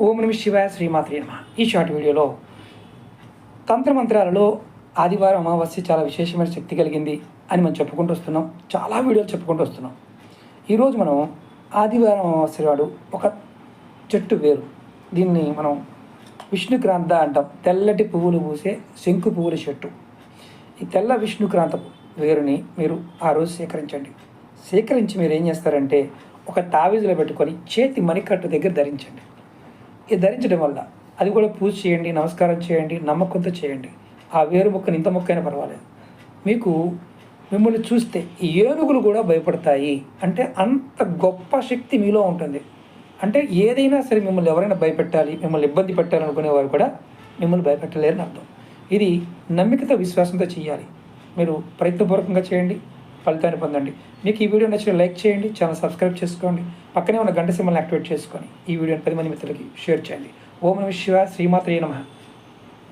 ఓం నమ శివాయ శ్రీమాత్రే నమః. ఈ షార్ట్ వీడియోలో తంత్రమంత్రాలలో ఆదివారం అమావాస్య చాలా విశేషమైన శక్తి కలిగింది అని మనం చెప్పుకుంటూ వస్తున్నాం. చాలా వీడియోలు చెప్పుకుంటూ వస్తున్నాం. ఈరోజు మనం ఆదివారం అమావాస్య నాడు ఒక చెట్టు వేరు, దీన్ని మనం విష్ణుక్రాంత అంటాం. తెల్లటి పువ్వులు పూసే శంకు పువ్వుల చెట్టు. ఈ తెల్ల విష్ణుక్రాంత వేరుని మీరు ఆ రోజు సేకరించి మీరు ఏం చేస్తారంటే ఒక తావీజులో పెట్టుకొని చేతి మణికట్టు దగ్గర ధరించండి. ఇది ధరించడం వల్ల అది కూడా పూజ చేయండి, నమస్కారం చేయండి, నమ్మకంతో చేయండి. ఆ వేరు మొక్కని ఇంత మొక్కైనా పర్వాలేదు. మిమ్మల్ని చూస్తే ఈ ఏనుగులు కూడా భయపడతాయి. అంటే అంత గొప్ప శక్తి మీలో ఉంటుంది. అంటే ఏదైనా సరే మిమ్మల్ని ఎవరైనా భయపెట్టాలి, మిమ్మల్ని ఇబ్బంది పెట్టాలనుకునేవారు కూడా మిమ్మల్ని భయపెట్టలేరని అర్థం. ఇది నమ్మికతో విశ్వాసంతో చేయాలి. మీరు ప్రయత్నపూర్వకంగా చేయండి, ఫలితాన్ని పొందండి. మీకు ఈ వీడియో నచ్చిన లైక్ చేయండి, ఛానల్ సబ్స్క్రైబ్ చేసుకోండి, పక్కనే ఉన్న గంట సింబల్ని యాక్టివేట్ చేసుకొని ఈ వీడియోని 10 మంది మిత్రులకి షేర్ చేయండి. ఓం నమః శివాయ శ్రీమాత్రే నమః.